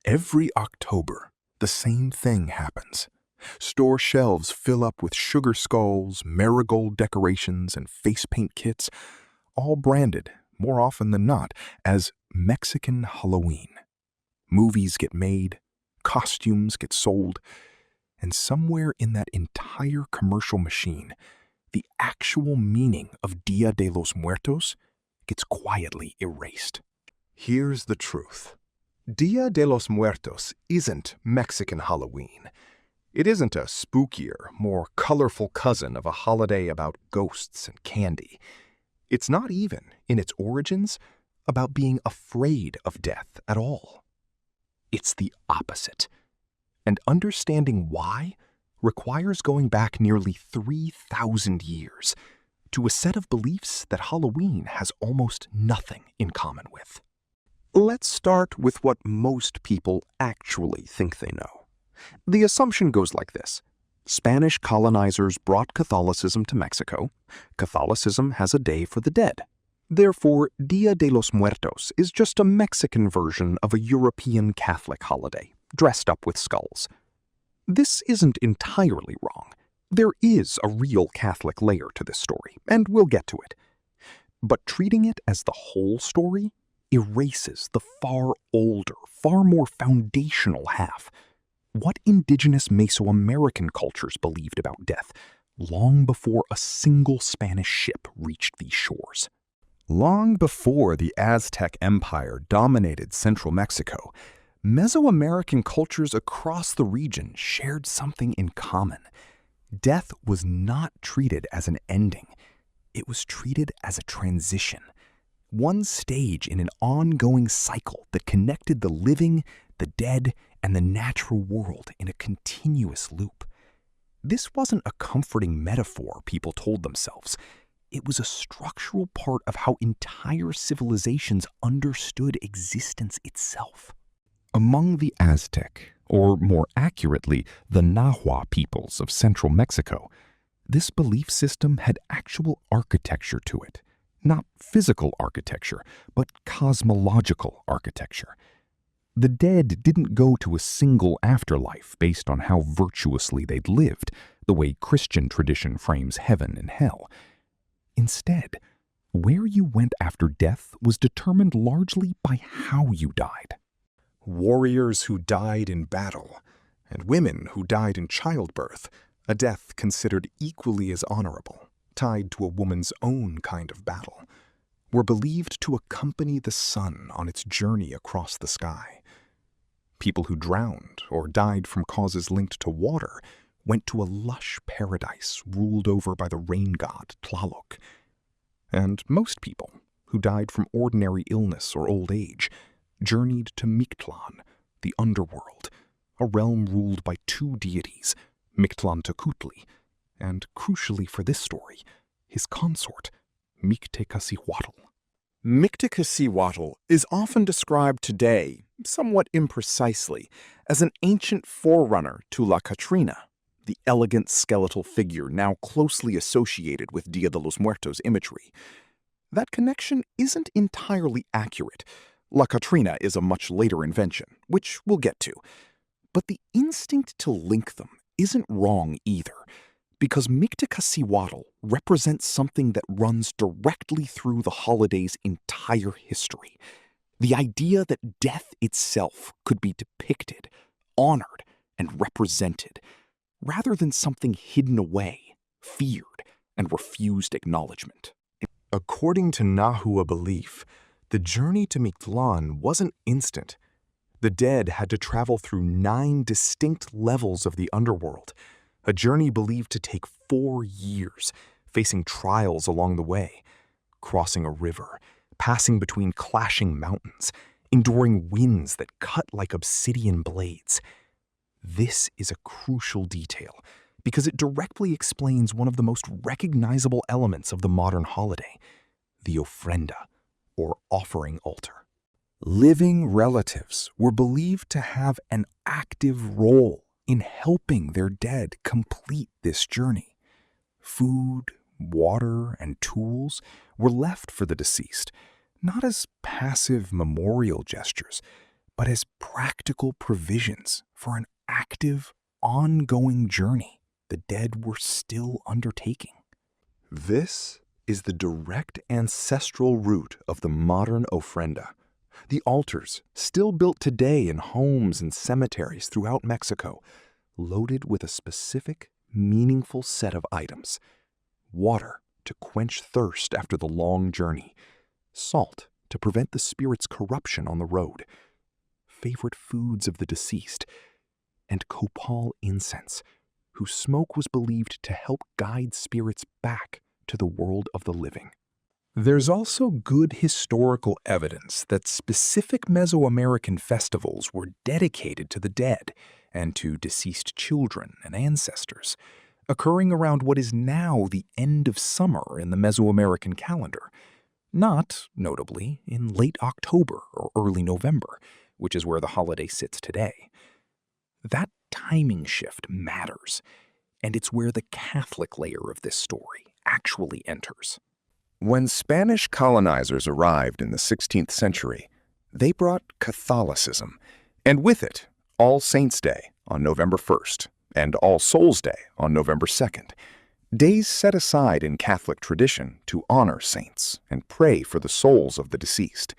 Every October, the same thing happens. Store shelves fill up with sugar skulls, marigold decorations, and face paint kits, all branded, more often than not, as Mexican Halloween. Movies get made, costumes get sold, and somewhere in that entire commercial machine, the actual meaning of Dia de los Muertos gets quietly erased. Here's the truth. Dia de los Muertos isn't Mexican Halloween. It isn't a spookier, more colorful cousin of a holiday about ghosts and candy. It's not even, in its origins, about being afraid of death at all. It's the opposite. And understanding why requires going back nearly 3,000 years to a set of beliefs that Halloween has almost nothing in common with. Let's start with what most people actually think they know. The assumption goes like this. Spanish colonizers brought Catholicism to Mexico. Catholicism has a day for the dead. Therefore, Dia de los Muertos is just a Mexican version of a European Catholic holiday, dressed up with skulls. This isn't entirely wrong. There is a real Catholic layer to this story, and we'll get to it. But treating it as the whole story erases the far older, far more foundational half. What indigenous Mesoamerican cultures believed about death long before a single Spanish ship reached these shores. Long before the Aztec Empire dominated central Mexico, Mesoamerican cultures across the region shared something in common. Death was not treated as an ending. It was treated as a transition. One stage in an ongoing cycle that connected the living, the dead, and the natural world in a continuous loop. This wasn't a comforting metaphor people told themselves. It was a structural part of how entire civilizations understood existence itself. Among the Aztec, or more accurately, the Nahua peoples of central Mexico, this belief system had actual architecture to it. Not physical architecture, but cosmological architecture. The dead didn't go to a single afterlife based on how virtuously they'd lived, the way Christian tradition frames heaven and hell. Instead, where you went after death was determined largely by how you died. Warriors who died in battle, and women who died in childbirth, a death considered equally as honorable, tied to a woman's own kind of battle, were believed to accompany the sun on its journey across the sky. People who drowned or died from causes linked to water went to a lush paradise ruled over by the rain god Tlaloc. And most people who died from ordinary illness or old age journeyed to Mictlan, the underworld, a realm ruled by two deities, Mictēcacihuātl, and crucially for this story, his consort, Mictēcacihuātl. Mictēcacihuātl is often described today, somewhat imprecisely, as an ancient forerunner to La Catrina, the elegant skeletal figure now closely associated with Dia de los Muertos imagery. That connection isn't entirely accurate. La Catrina is a much later invention, which we'll get to. But the instinct to link them isn't wrong either, because Mictēcacihuātl represents something that runs directly through the holiday's entire history. The idea that death itself could be depicted, honored, and represented, rather than something hidden away, feared, and refused acknowledgement. According to Nahua belief, the journey to Mictlan wasn't instant. The dead had to travel through 9 distinct levels of the underworld, a journey believed to take 4 years, facing trials along the way, crossing a river, passing between clashing mountains, enduring winds that cut like obsidian blades. This is a crucial detail because it directly explains one of the most recognizable elements of the modern holiday, the ofrenda, or offering altar. Living relatives were believed to have an active role in helping their dead complete this journey. Food, water, and tools were left for the deceased, not as passive memorial gestures, but as practical provisions for an active, ongoing journey the dead were still undertaking. This is the direct ancestral root of the modern ofrenda. The altars, still built today in homes and cemeteries throughout Mexico, loaded with a specific, meaningful set of items. Water to quench thirst after the long journey, salt to prevent the spirit's corruption on the road, favorite foods of the deceased, and copal incense, whose smoke was believed to help guide spirits back to the world of the living. There's also good historical evidence that specific Mesoamerican festivals were dedicated to the dead and to deceased children and ancestors, occurring around what is now the end of summer in the Mesoamerican calendar, not, notably, in late October or early November, which is where the holiday sits today. That timing shift matters, and it's where the Catholic layer of this story actually enters. When Spanish colonizers arrived in the 16th century, they brought Catholicism, and with it, All Saints' Day on November 1st and All Souls' Day on November 2nd, days set aside in Catholic tradition to honor saints and pray for the souls of the deceased.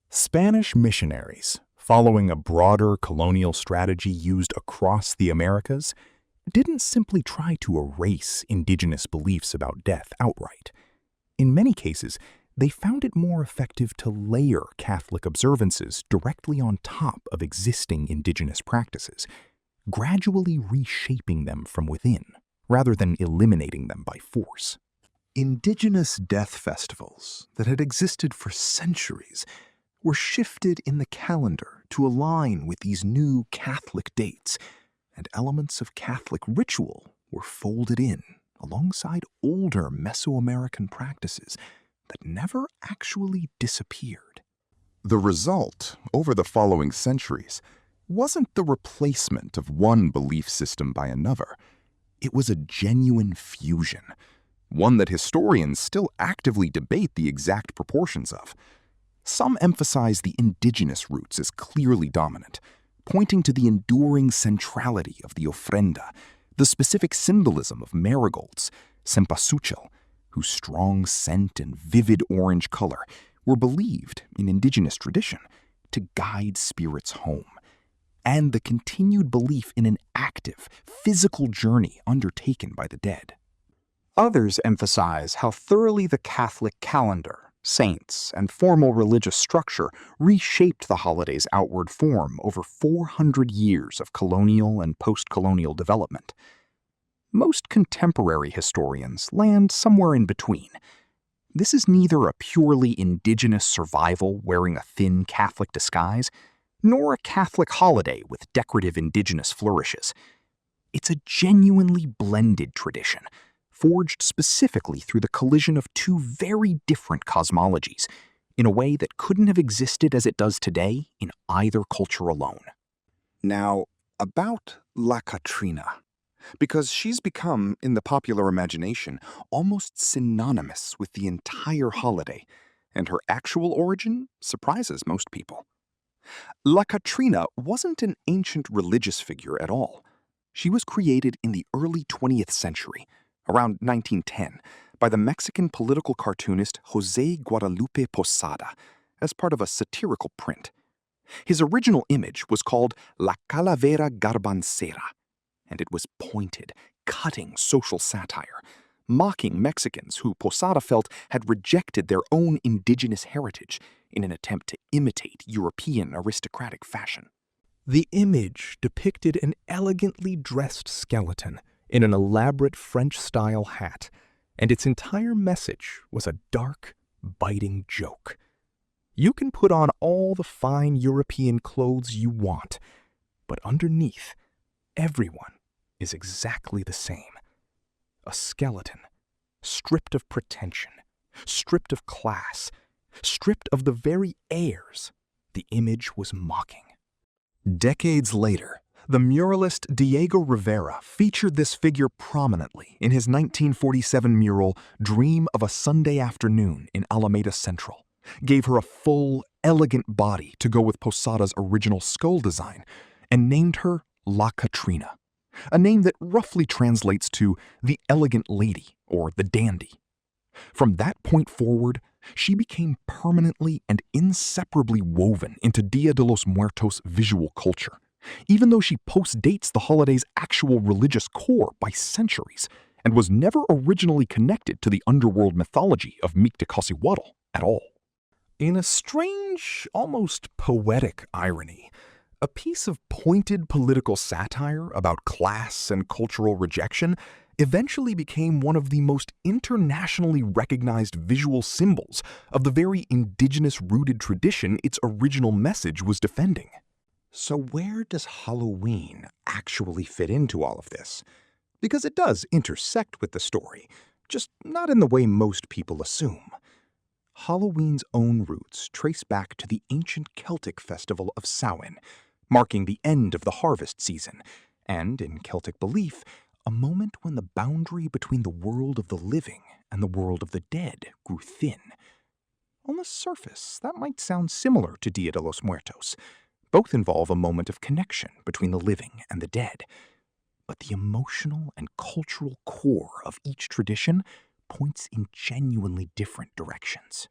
Spanish missionaries, following a broader colonial strategy used across the Americas, didn't simply try to erase indigenous beliefs about death outright. In many cases, they found it more effective to layer Catholic observances directly on top of existing indigenous practices, gradually reshaping them from within, rather than eliminating them by force. Indigenous death festivals that had existed for centuries were shifted in the calendar to align with these new Catholic dates, and elements of Catholic ritual were folded in alongside older Mesoamerican practices that never actually disappeared. The result, over the following centuries, wasn't the replacement of one belief system by another. It was a genuine fusion, one that historians still actively debate the exact proportions of. Some emphasize the indigenous roots as clearly dominant, pointing to the enduring centrality of the ofrenda, the specific symbolism of marigolds, cempasúchil, whose strong scent and vivid orange color were believed in indigenous tradition to guide spirits home, and the continued belief in an active, physical journey undertaken by the dead. Others emphasize how thoroughly the Catholic calendar, saints, and formal religious structure reshaped the holiday's outward form over 400 years of colonial and post-colonial development. Most contemporary historians land somewhere in between. This is neither a purely indigenous survival wearing a thin Catholic disguise, nor a Catholic holiday with decorative indigenous flourishes. It's a genuinely blended tradition, forged specifically through the collision of two very different cosmologies, in a way that couldn't have existed as it does today in either culture alone. Now, about La Catrina, because she's become, in the popular imagination, almost synonymous with the entire holiday, and her actual origin surprises most people. La Catrina wasn't an ancient religious figure at all. She was created in the early 20th century, around 1910, by the Mexican political cartoonist José Guadalupe Posada, as part of a satirical print. His original image was called La Calavera Garbancera, and it was pointed, cutting social satire, mocking Mexicans who Posada felt had rejected their own indigenous heritage in an attempt to imitate European aristocratic fashion. The image depicted an elegantly dressed skeleton in an elaborate French-style hat, and its entire message was a dark, biting joke. You can put on all the fine European clothes you want, but underneath, everyone is exactly the same. A skeleton, stripped of pretension, stripped of class, stripped of the very airs the image was mocking. Decades later, the muralist Diego Rivera featured this figure prominently in his 1947 mural Dream of a Sunday Afternoon in Alameda Central, gave her a full, elegant body to go with Posada's original skull design, and named her La Catrina, a name that roughly translates to the elegant lady or the dandy. From that point forward, she became permanently and inseparably woven into Dia de los Muertos visual culture, even though she postdates the holiday's actual religious core by centuries and was never originally connected to the underworld mythology of Mictēcacihuātl at all. In a strange, almost poetic irony, a piece of pointed political satire about class and cultural rejection eventually became one of the most internationally recognized visual symbols of the very indigenous-rooted tradition its original message was defending. So where does Halloween actually fit into all of this? Because it does intersect with the story, just not in the way most people assume. Halloween's own roots trace back to the ancient Celtic festival of Samhain, marking the end of the harvest season, and, in Celtic belief, a moment when the boundary between the world of the living and the world of the dead grew thin. On the surface, that might sound similar to Dia de los Muertos. Both involve a moment of connection between the living and the dead. But the emotional and cultural core of each tradition points in genuinely different directions.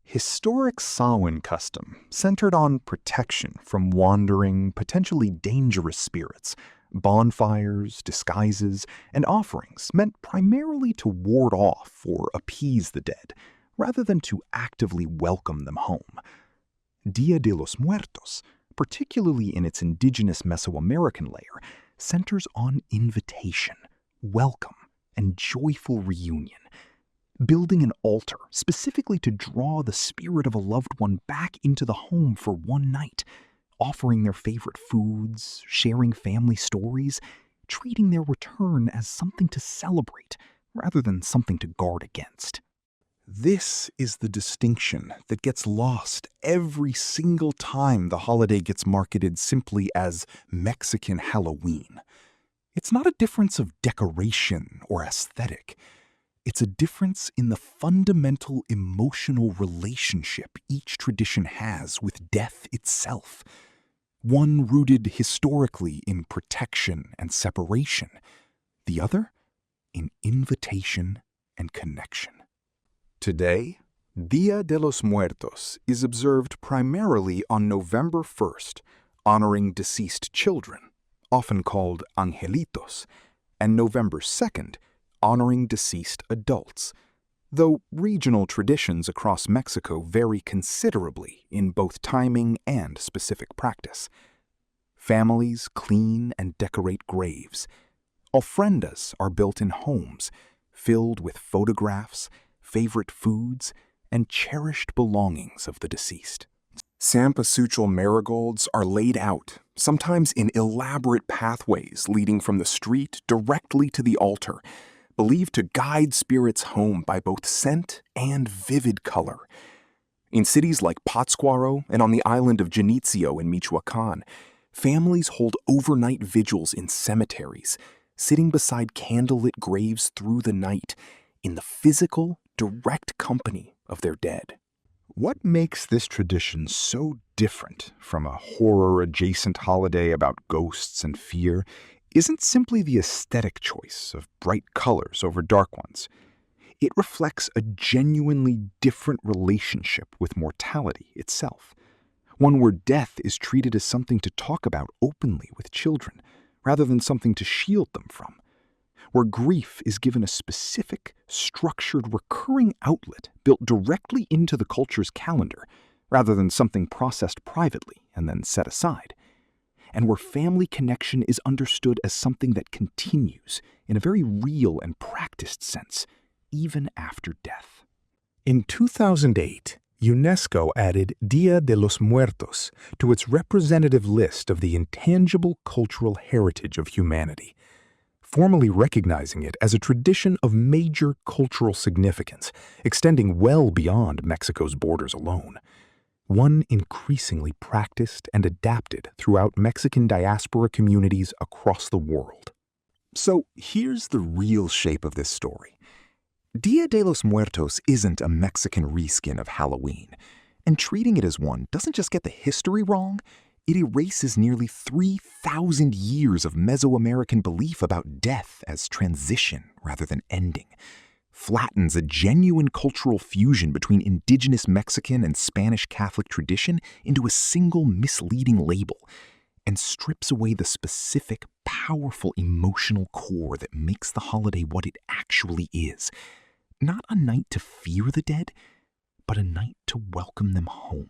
Historic Samhain custom centered on protection from wandering, potentially dangerous spirits. Bonfires, disguises, and offerings meant primarily to ward off or appease the dead, rather than to actively welcome them home. Dia de los Muertos, particularly in its indigenous Mesoamerican layer, centers on invitation, welcome, and joyful reunion, building an altar specifically to draw the spirit of a loved one back into the home for one night, offering their favorite foods, sharing family stories, treating their return as something to celebrate rather than something to guard against. This is the distinction that gets lost every single time the holiday gets marketed simply as Mexican Halloween. It's not a difference of decoration or aesthetic. It's a difference in the fundamental emotional relationship each tradition has with death itself. One rooted historically in protection and separation, the other in invitation and connection. Today, Dia de los Muertos is observed primarily on November 1st, honoring deceased children, often called angelitos, and November 2nd, honoring deceased adults, though regional traditions across Mexico vary considerably in both timing and specific practice. Families clean and decorate graves. Ofrendas are built in homes, filled with photographs, favorite foods, and cherished belongings of the deceased. Cempasúchil marigolds are laid out, sometimes in elaborate pathways leading from the street directly to the altar, believed to guide spirits home by both scent and vivid color. In cities like Pátzcuaro and on the island of Janitzio in Michoacán, families hold overnight vigils in cemeteries, sitting beside candlelit graves through the night, in the physical, direct company of their dead. What makes this tradition so different from a horror-adjacent holiday about ghosts and fear isn't simply the aesthetic choice of bright colors over dark ones. It reflects a genuinely different relationship with mortality itself, one where death is treated as something to talk about openly with children, rather than something to shield them from, where grief is given a specific, structured, recurring outlet built directly into the culture's calendar, rather than something processed privately and then set aside, and where family connection is understood as something that continues in a very real and practiced sense, even after death. In 2008, UNESCO added Dia de los Muertos to its representative list of the intangible cultural heritage of humanity, formally recognizing it as a tradition of major cultural significance, extending well beyond Mexico's borders alone. One increasingly practiced and adapted throughout Mexican diaspora communities across the world. So here's the real shape of this story. Dia de los Muertos isn't a Mexican reskin of Halloween. And treating it as one doesn't just get the history wrong, it erases nearly 3,000 years of Mesoamerican belief about death as transition rather than ending, flattens a genuine cultural fusion between indigenous Mexican and Spanish Catholic tradition into a single misleading label, and strips away the specific, powerful emotional core that makes the holiday what it actually is. Not a night to fear the dead, but a night to welcome them home.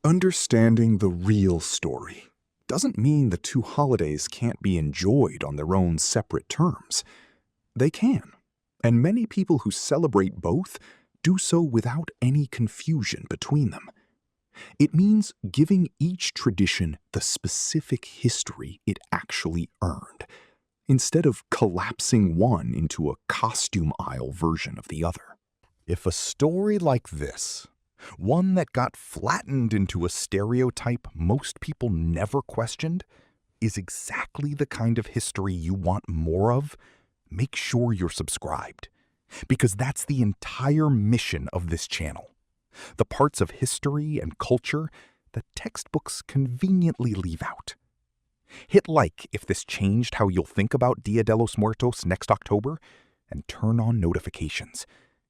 Understanding the real story doesn't mean the two holidays can't be enjoyed on their own separate terms. They can, and many people who celebrate both do so without any confusion between them. It means giving each tradition the specific history it actually earned, instead of collapsing one into a costume aisle version of the other. If a story like this, one that got flattened into a stereotype most people never questioned, is exactly the kind of history you want more of, make sure you're subscribed. Because that's the entire mission of this channel. The parts of history and culture that textbooks conveniently leave out. Hit like if this changed how you'll think about Dia de los Muertos next October, and turn on notifications,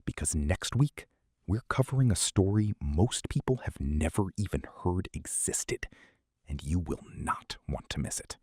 because next week we're covering a story most people have never even heard existed, and you will not want to miss it.